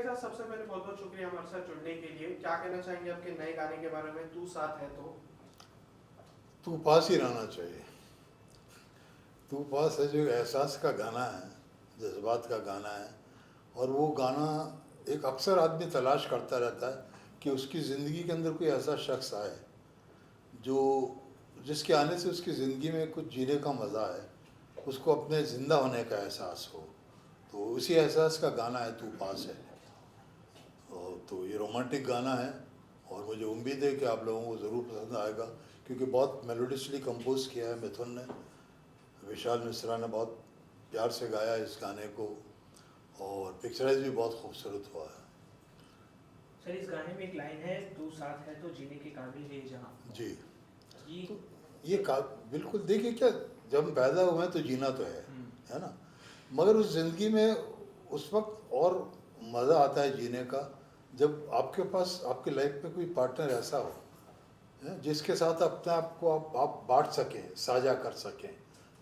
साहब, सबसे पहले बहुत बहुत शुक्रिया हमारे साथ जुड़ने के लिए। क्या कहना चाहेंगे आपके नए गाने के बारे में, तू साथ है तो? तू पास ही रहना चाहिए। तू पास है जो एहसास का गाना है, जज्बात का गाना है। और वो गाना एक अक्सर आदमी तलाश करता रहता है कि उसकी ज़िंदगी के अंदर कोई ऐसा शख्स आए जो जिसके आने से उसकी ज़िंदगी में कुछ जीने का मज़ा है, उसको अपने ज़िंदा होने का एहसास हो। तो उसी एहसास का गाना है तू पास है। और तो ये रोमांटिक गाना है और मुझे उम्मीद है कि आप लोगों को ज़रूर पसंद आएगा, क्योंकि बहुत मेलोडियसली कंपोज किया है मिथुन ने। विशाल मिश्रा ने बहुत प्यार से गाया इस गाने को और पिक्चराइज भी बहुत खूबसूरत हुआ है। सर, इस गाने में एक लाइन है, तू साथ है तो जीने के काबिल है जहाँ। जी, ये तो ये का बिल्कुल देखिए, क्या जब हम पैदा हुए हैं तो जीना तो है ना, मगर उस ज़िंदगी में उस वक्त और मज़ा आता है जीने का जब आपके पास आपकी लाइफ में कोई पार्टनर ऐसा हो जिसके साथ अपने आप को आप बांट सकें, साझा कर सकें।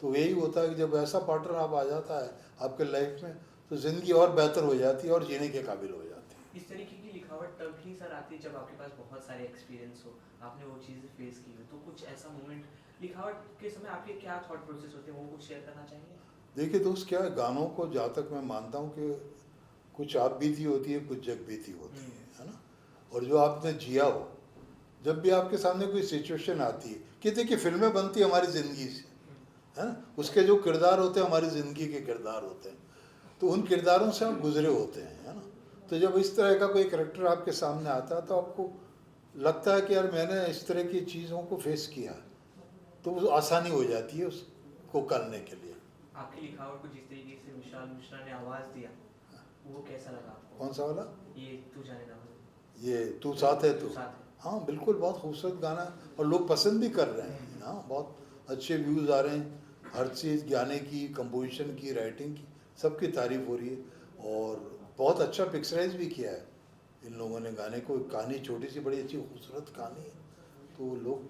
तो यही होता है कि जब ऐसा पार्टनर आप आ जाता है आपके लाइफ में तो ज़िंदगी और बेहतर हो जाती है और जीने के काबिल हो जाती है। इस तरीके की लिखावट तब ही सर आती है जब आपके पास बहुत सारे एक्सपीरियंस हो, आपने वो चीज़ें फेस की हो। तो कुछ ऐसा मोमेंट लिखावट के समय आपके क्या थॉट प्रोसेस होते हैं, वो कुछ शेयर करना चाहेंगे? देखिए दोस्त, क्या है, गानों को जहाँ तक मैं मानता हूँ कि कुछ आप बीती होती है, कुछ जग बीती होती है ना। और जो आपने जिया हो, जब भी आपके सामने कोई सिचुएशन आती है, कि देखिए फिल्में बनती है हमारी ज़िंदगी से, है ना, उसके जो किरदार होते हैं हमारी ज़िंदगी के किरदार होते हैं, तो उन किरदारों से आप गुजरे होते हैं, है ना। तो जब इस तरह का कोई करेक्टर आपके सामने आता है तो आपको लगता है कि यार मैंने इस तरह की चीज़ों को फेस किया है, तो वो आसानी हो जाती है उसको करने के लिए। आपकी लिखावट को जिस तरीके से विशाल मिश्रा ने आवाज़ दिया, वो कैसा लगा आपको? कौन सा वाला? ये तू जाने ना। ये तू साथ है तू तू? साथ है। हाँ बिल्कुल, बहुत खूबसूरत गाना है और लोग पसंद भी कर रहे हैं। हाँ, बहुत अच्छे व्यूज़ आ रहे हैं। हर चीज़, गाने की, कंपोजिशन की, राइटिंग की, सबकी तारीफ़ हो रही है और बहुत अच्छा पिक्चराइज भी किया है इन लोगों ने गाने को। कहानी छोटी सी बड़ी अच्छी खूबसूरत कहानी है, तो लोग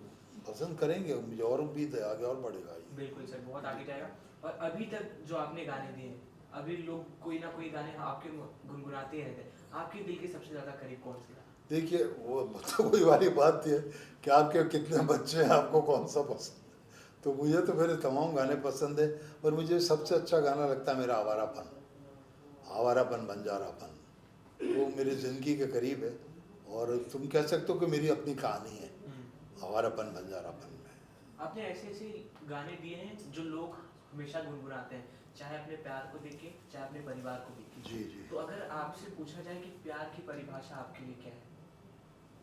पसंद करेंगे। मुझे और भी आगे और बढ़ेगा ये। बिल्कुल सर, बहुत आगे जाएगा। और अभी तक जो आपने गाने दिए हैं, अभी लोग कोई ना कोई गाने आपके गुनगुनाते रहते हैं, आपके दिल के सबसे ज़्यादा करीब कौन से? देखिए वो तो वही वाली बात है कि आपके कितने बच्चे हैं, आपको कौन सा पसंद है। तो मुझे तो मेरे तमाम गाने पसंद है, और मुझे सबसे अच्छा गाना लगता है मेरा आवारापन। आवारापन बंजारापन, वो मेरी ज़िंदगी के करीब है और तुम कह सकते हो कि मेरी अपनी कहानी है आवारापन बंजारापन में। आपने ऐसे ऐसे गाने दिए हैं जो लोग हमेशा गुनगुनाते हैं, चाहे अपने प्यार को देख के, चाहे अपने परिवार को देख के। जी जी। तो अगर आपसे पूछा जाए कि प्यार की परिभाषा आपके लिए क्या है?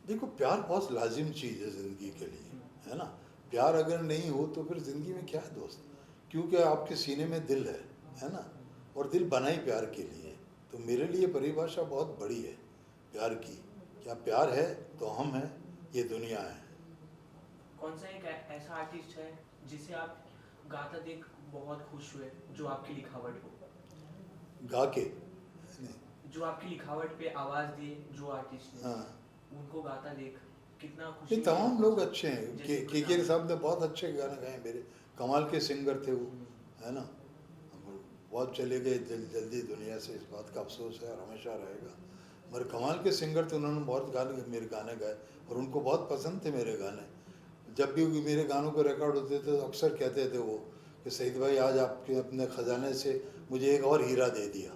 देखो, प्यार बहुत लाजिम चीज़ है ज़िंदगी के लिए, है ना। प्यार अगर नहीं हो तो फिर ज़िंदगी में क्या है दोस्त, क्योंकि आपके सीने में दिल है ना, और दिल बना ही प्यार के लिए है। तो मेरे लिए परिभाषा बहुत बड़ी है प्यार की। क्या प्यार है तो हम हैं, ये दुनिया है। कौन सा एक ऐसा आर्टिस्ट है जिसे आप गाता देख बहुत खुश हुए, जो आपकी लिखावट हो? गा के? जो आपकी लिखावट पे आवाज़ दिए जो आर्टिस्ट ने, हाँ, उनको गाता देख कितना खुशी ये हुई तमाम आपको? लोग अच्छे हैं। जैसे के साहब ने बहुत अच्छे गाने गाए, मेरे कमाल के सिंगर थे वो, है ना। बहुत चले गए जल्दी दुनिया से, इस बात का अफसोस है और हमेशा रहेगा। मगर कमाल के सिंगर थे, उन्होंने बहुत गाने मेरे गाने गाए और उनको बहुत पसंद थे मेरे गाने। जब भी मेरे गानों के रिकॉर्ड होते थे तो अक्सर कहते थे वो कि सईद भाई आज आपके अपने ख़जाने से मुझे एक और हीरा दे दिया।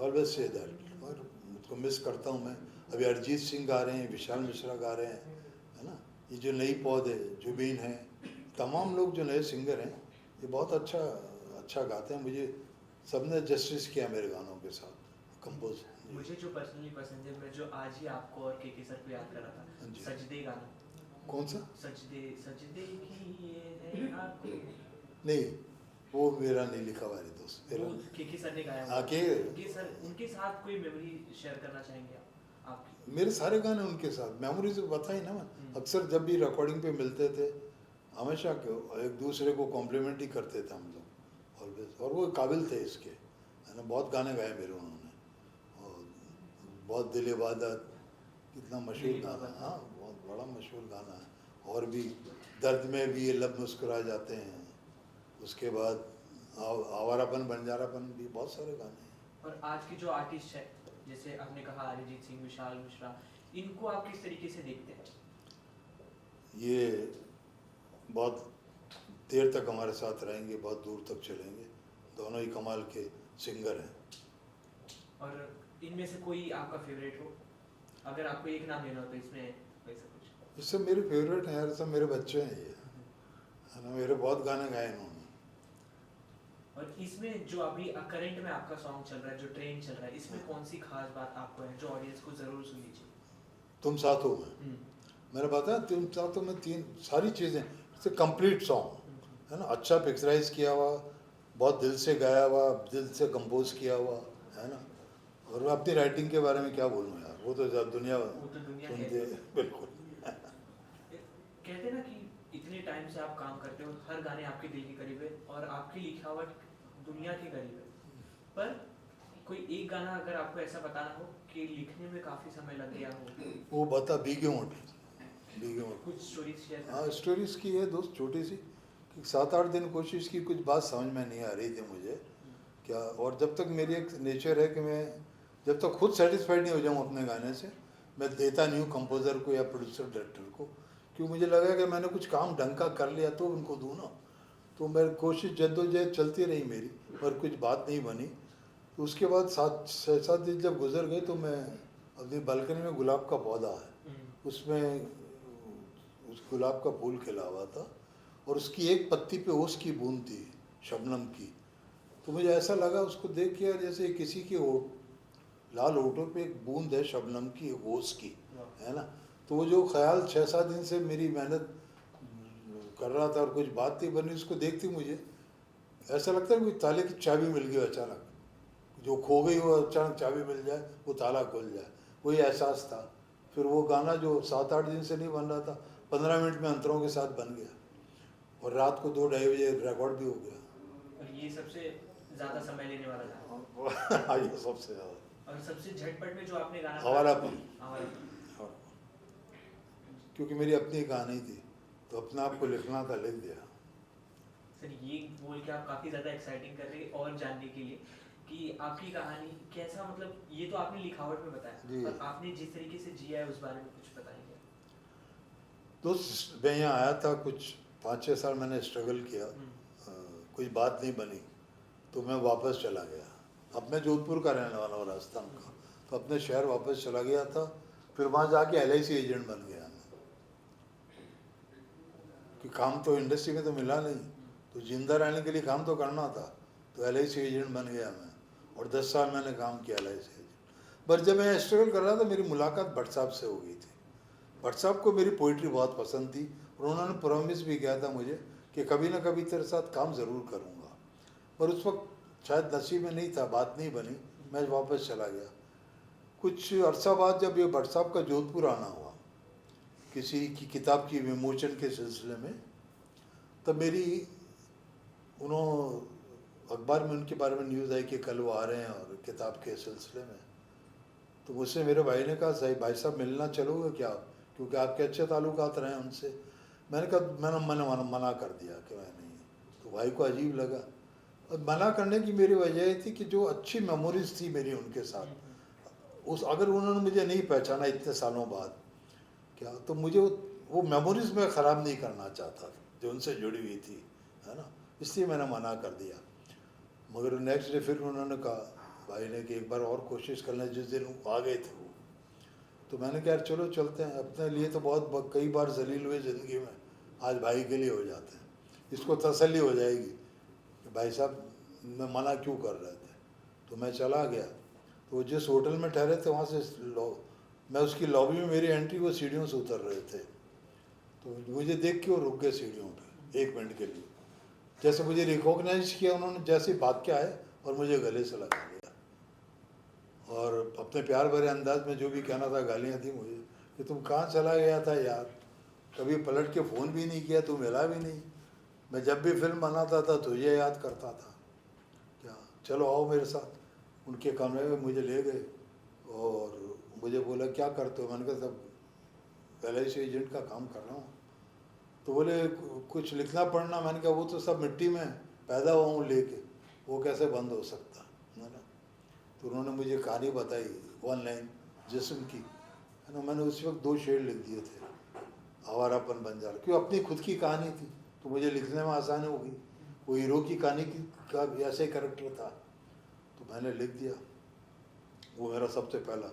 Always say that. और मुझको मिस करता हूँ मैं। अभी अरिजीत सिंह गा रहे हैं, विशाल मिश्रा गा रहे हैं, है ना। ये जो नई पौध है, जुबीन है, तमाम लोग जो नए सिंगर हैं ये बहुत अच्छा अच्छा गाते हैं। मुझे सबने जस्टिस किया मेरे गानों के साथ कंपोज। मुझे जो पर्सनली पसंद है, मैं जो आज ही आपको और के सर को याद कर रहा था, जी। सजदे गाना। कौन सा? सजदे सजदे किए हैं आपको। नहीं, वो मेरा नहीं लिखा हुआ है दोस्त, मेरा वो के सर ने गाया हुआ। हाँ, उनके साथ कोई मेमोरी शेयर करना चाहेंगे आप? आपकी मेरे सारे गाने उनके साथ मेमोरीज बता ही ना मैं। अक्सर जब भी रिकॉर्डिंग पे मिलते थे हमेशा एक दूसरे को कॉम्प्लीमेंट ही करते थे हम लोग ऑलवेज, और वो काबिल थे इसके, है ना। बहुत गाने गाए मेरे उन्होंने, और बहुत दिल इबादत, कितना मशहूर गाना, हाँ बहुत बड़ा मशहूर गाना है। और भी दर्द में भी ये लब मुस्कुरा जाते हैं, उसके बाद आवारापन बंजारापन भी, बहुत सारे गाने हैं। और आज के जो आर्टिस्ट है जैसे आपने कहा अरिजीत सिंह, विशाल मिश्रा, इनको आप किस तरीके से देखते हैं? ये बहुत देर तक हमारे साथ रहेंगे, बहुत दूर तक चलेंगे, दोनों ही कमाल के सिंगर हैं। और इनमें से कोई आपका फेवरेट हो, अगर आपको एक नाम लेना हो तो इसमें वैसा कुछ? इससे मेरे फेवरेट हैं यार, सब मेरे बच्चे हैं ये, है ना। मेरे बहुत गाने गाए इन्होंने। और इसमें जो अभी करंट में आपका सॉन्ग चल रहा है, जो ट्रेंड चल रहा है, इसमें कौन सी खास बात आपको है जो ऑडियंस को जरूर सुननी चाहिए? तुम साथ हो में, मैंने बताया तुम साथ हो में तीन सारी चीज़ें, इससे कंप्लीट सॉन्ग है ना, अच्छा पिक्चराइज किया हुआ, बहुत दिल से गाया हुआ, दिल से कंपोज किया हुआ, है ना। और मैं अपनी राइटिंग के बारे में क्या बोलूँ यार, वो तो दुनिया वो तो दुनिया सुनती है, बिल्कुल। कहते हैं ना कि इतने टाइम से आप काम करते हो, हर गाने आपके दिल के करीब है और आपकी लिखावट दुनिया के करीब है, पर कोई एक गाना अगर आपको ऐसा बताना हो कि लिखने में काफी समय लग गया हो, वो बता भीगे होंठ, भीगे होंठ। कुछ स्टोरीज शेयर हाँ स्टोरीज की है दोस्त, छोटी सी, कि 7-8 दिन कोशिश की, कुछ बात समझ में नहीं आ रही थी मुझे क्या। और जब तक मेरी एक नेचर है कि मैं जब तक खुद सेटिस्फाइड नहीं हो जाऊँ अपने गाने से, मैं देता नहीं हूँ कंपोज़र को या प्रोड्यूसर डायरेक्टर को, क्यों मुझे लगा कि मैंने कुछ काम ढंग का कर लिया तो उनको दूँ ना। तो मेरी कोशिश जद्दोजहद चलती रही मेरी, पर कुछ बात नहीं बनी। तो उसके बाद 7 दिन जब गुजर गए तो मैं अपनी बालकनी में गुलाब का पौधा है, उसमें उस गुलाब का फूल खिला हुआ था और उसकी एक पत्ती पे ओस की बूंद थी, शबनम की। तो मुझे ऐसा लगा उसको देख के यार, जैसे किसी के लाल होठों पे एक बूंद है शबनम की, ओस की, है ना। तो वो जो ख्याल 6-7 दिन से मेरी मेहनत कर रहा था और कुछ बात नहीं बनी, उसको देखती मुझे ऐसा लगता है कोई ताले की चाबी मिल गई अचानक, जो खो गई वो अचानक चाबी मिल जाए, वो ताला खुल जाए, वही एहसास था। फिर वो गाना जो 7-8 दिन से नहीं बन रहा था, 15 मिनट में अंतरों के साथ बन गया और रात को 2-2:30 बजे रिकॉर्ड भी हो गया। और ये सबसे ज्यादा समय लेने वाला था। हाँ ये सबसे ज़्यादा। और सबसे झटपट में जो आपने गाना हवालापन, हवालापन। क्योंकि मेरी अपनी कहानी थी तो अपने आप को लिखना था, लिख दिया। सर ये बोल के आप काफ़ी ज़्यादा एक्साइटिंग कर रहे हैं और जानने के लिए कि आपकी कहानी कैसा, मतलब ये तो आपने लिखावट में बताया, पर आपने जिस तरीके से जिया है उस बारे में कुछ बताएंगे? दोस्त मैं यहाँ आया था, कुछ 5-6 साल मैंने स्ट्रगल किया, कोई बात नहीं बनी तो मैं वापस चला गया। अब मैं जोधपुर का रहने वाला हूँ, राजस्थान का, तो अपने शहर वापस चला गया था। फिर वहाँ जाके LIC एजेंट बन गया मैं, कि काम तो इंडस्ट्री में तो मिला नहीं, तो जिंदा रहने के लिए काम तो करना था, तो LIC एजेंट बन गया मैं और 10 साल मैंने काम किया LIC एजेंट। पर जब मैं स्ट्रगल कर रहा था, मेरी मुलाकात भट्ट साहब से हो गई थी। भट्ट साहब को मेरी पोइट्री बहुत पसंद थी और उन्होंने प्रॉमिस भी किया था मुझे कि कभी ना कभी तेरे साथ काम ज़रूर करूँगा, पर उस वक्त शायद नसीब में नहीं था, बात नहीं बनी, मैं वापस चला गया। कुछ अरसा बाद जब ये भट्ट साहब का जोधपुर आना हुआ किसी की किताब की विमोचन के सिलसिले में, तब मेरी उन्होंने अखबार में उनके बारे में न्यूज़ आई कि कल वो आ रहे हैं और किताब के सिलसिले में। तो मुझसे मेरे भाई ने कहा, सही भाई साहब मिलना चलोगे क्या, क्योंकि आपके अच्छे ताल्लुकात रहे हैं उनसे। मैंने कहा मैंने मना कर दिया कि मैं नहीं। तो भाई को अजीब लगा, और मना करने की मेरी वजह ये थी कि जो अच्छी मेमोरीज थी मेरी उनके साथ, उस अगर उन्होंने मुझे नहीं पहचाना इतने सालों बाद क्या, तो मुझे वो मेमोरीज में ख़राब नहीं करना चाहता था जो उनसे जुड़ी हुई थी, है ना, इसलिए मैंने मना कर दिया। मगर नेक्स्ट डे फिर उन्होंने कहा भाई ने कि एक बार और कोशिश कर लें, जिस दिन वो आ गए थे वो। तो मैंने कहा यार चलो चलते हैं, अपने लिए तो बहुत कई बार जलील हुए ज़िंदगी में, आज भाई के लिए हो जाते हैं, इसको तसल्ली हो जाएगी कि भाई साहब मैं मना क्यों कर रहे थे। तो मैं चला गया, तो वो जिस होटल में ठहरे थे वहाँ से मैं उसकी लॉबी में, मेरी एंट्री, वो सीढ़ियों से उतर रहे थे, तो मुझे देख के वो रुक गए सीढ़ियों पे 1 मिनट के लिए। जैसे मुझे रिकॉग्नाइज किया उन्होंने, जैसे भाग के आए और मुझे गले से लगा लिया और अपने प्यार भरे अंदाज में जो भी कहना था गालियाँ दी मुझे कि तुम कहाँ चला गया था यार, कभी पलट के फ़ोन भी नहीं किया, तू मिला भी नहीं, मैं जब भी फिल्म बनाता था तुझे याद करता था क्या, चलो आओ मेरे साथ। उनके कमरे में मुझे ले गए और मुझे बोला क्या करते हो, मैंने कहा सब LIC एजेंट का काम कर रहा हूँ। तो बोले कुछ लिखना पढ़ना, मैंने कहा वो तो सब मिट्टी में पैदा हुआ हूँ लेके, वो कैसे बंद हो सकता है ना। तो उन्होंने मुझे कहानी बताई 1 लाइन जिस्म की, है ना। मैंने उस वक्त 2 शेर लिख दिए थे, आवारापन बंजारा, क्यों अपनी खुद की कहानी थी तो मुझे लिखने में आसानी होगी। वो हीरो की कहानी की का भी ऐसे कैरेक्टर था तो मैंने लिख दिया। वो मेरा सबसे पहला,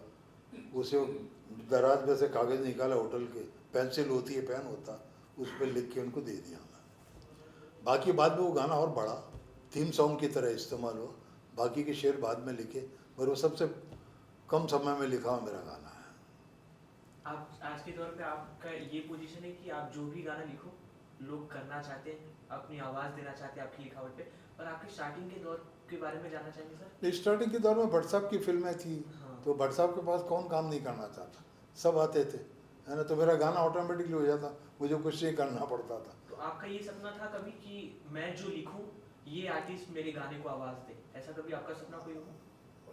उसे दराज में से कागज़ निकाला होटल के, पेंसिल होती है, पेन होता, उस पर लिख के उनको दे दिया मैंने। बाकी बाद में वो गाना और बढ़ा, थीम सॉन्ग की तरह इस्तेमाल हुआ, बाकी के शेर बाद में लिखे, पर वो सबसे कम समय में लिखा हुआ मेरा गाना है। आप आज के दौर पे आपका ये पोजीशन है कि आप जो भी गाना लिखो लोग करना चाहते हैं, अपनी आवाज़ देना चाहते हैं आपकी लिखावट पे। और आपके स्टार्टिंग के दौर के बारे में जानना चाहेंगे सर? स्टार्टिंग के दौर में भट्ट साहब की फिल्में थी, हाँ। तो भट्ट साहब के पास कौन काम नहीं करना चाहता, सब आते थे, है ना। तो मेरा गाना ऑटोमेटिकली हो जाता, मुझे कुछ नहीं करना पड़ता था। तो आपका ये सपना था कभी कि मैं जो लिखूं ये आर्टिस्ट मेरे गाने को आवाज़ दे, ऐसा कभी आपका सपना कोई हो?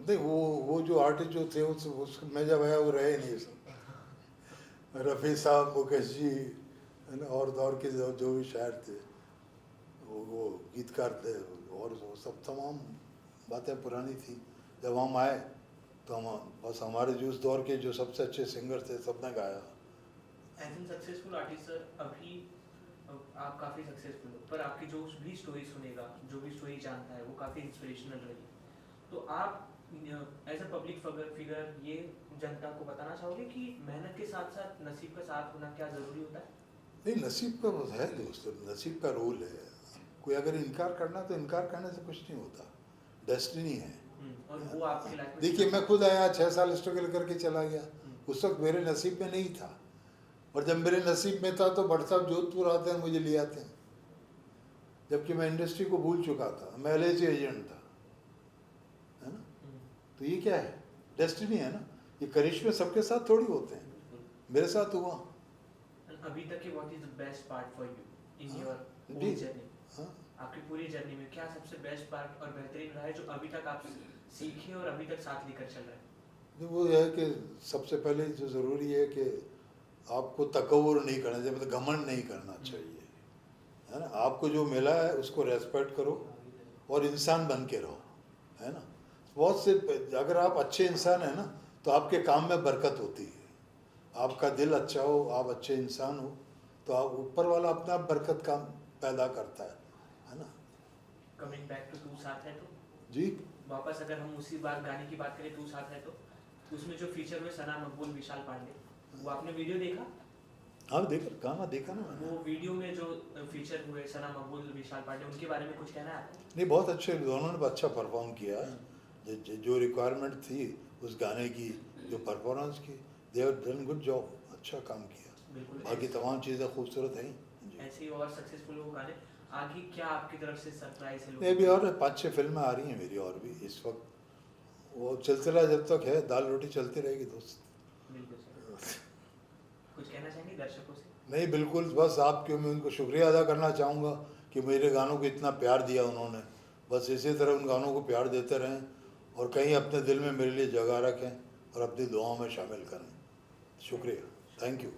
नहीं, वो जो आर्टिस्ट जो थे उस मैं जब आया वो रहे नहीं सब। रफ़ी साहब, मुकेश जी, है ना, और दौर के जो भी शायर थे, वो गीतकार थे, और वो सब तमाम बातें पुरानी थी। जब हम आए तो हम बस हमारे जो उस दौर के जो सबसे अच्छे सिंगर थे सबने गाया। As an successful artist sir, अभी आप काफ़ी सक्सेसफुल हो, पर आपकी जो भी स्टोरी सुनेगा, जो भी स्टोरी जानता है, वो काफ़ी इंस्पिरेशनल रही। तो आप एज अ पब्लिक फिगर ये जनता को बताना चाहोगे कि मेहनत के साथ साथ नसीब का साथ होना क्या ज़रूरी होता है? नहीं, नसीब का है दोस्त, नसीब का रोल है। कोई अगर इनकार करना तो इनकार करने से कुछ नहीं होता, डेस्टिनी है। और वो आपकी लाइफ में देखिए, मैं खुद आया 6 साल स्ट्रगल करके चला गया, उस वक्त मेरे नसीब में नहीं था, और जब मेरे नसीब में था तो भट्ट साहब जोधपुर आते हैं, मुझे ले आते हैं, जबकि मैं इंडस्ट्री को भूल चुका था, मैं LIC एजेंट था, है ना। तो ये क्या है, डेस्टिनी है ना। ये करिश्मे सबके साथ थोड़ी होते हैं, मेरे साथ हुआ। अभी तक के what is the best part for you in your जी। जर्नी? हाँ, आपकी पूरी जर्नी में क्या सबसे बेस्ट पार्ट और बेहतरीन रहा है जो अभी तक आप सीखे और अभी तक साथ लेकर चल रहे हैं? तो वो है कि सबसे पहले जो ज़रूरी है कि आपको तकव्वुर नहीं करना चाहिए, मतलब घमंड नहीं करना चाहिए, है ना। आपको जो मिला है उसको रेस्पेक्ट करो और इंसान बन के रहो, है ना। बहुत से, अगर आप अच्छे इंसान हैं ना तो आपके काम में बरकत होती है। आपका दिल अच्छा हो, आप अच्छे इंसान हो, तो आप ऊपर वाला अपना आप बरकत काम पैदा करता है ना। कमिंग बैक टू तू साथ है तो, जी, वापस अगर हम उसी बात गाने की बात करें तू साथ है तो, उसमें जो फीचर हुए सना मकबूल विशाल पांडे, वो आपने वीडियो देखा? हाँ, गाना देखा ना मैंने। वो वीडियो में जो फीचर हुए सना मकबूल विशाल पांडे, उनके बारे में कुछ कहना है आपको? नहीं, बहुत अच्छे, दोनों ने अच्छा परफॉर्म किया। जो रिक्वायरमेंट थी उस गाने की, जो परफॉर्मेंस की, they have done good job, अच्छा काम किया। बिल्कुल। बाकी तमाम चीज़ें खूबसूरत हैं। ऐसे ही और सक्सेसफुल हो गाने। आगे क्या आपकी तरफ से सरप्राइज है? मैं भी, और 5-6 फिल्में आ रही हैं मेरी, और भी इस वक्त वो सिलसिला जब तक है, दाल रोटी चलती रहेगी दोस्त। बिल्कुल सर। कुछ कहना चाहेंगे दर्शकों से? नहीं, बिल्कुल, बस आपके, मैं उनको शुक्रिया अदा करना चाहूँगा कि मेरे गानों को इतना प्यार दिया उन्होंने। बस इसी तरह उन गानों को प्यार देते रहें और कहीं अपने दिल में मेरे लिए जगह रखें और अपनी दुआओं में शामिल करें। शुक्रिया, थैंक यू।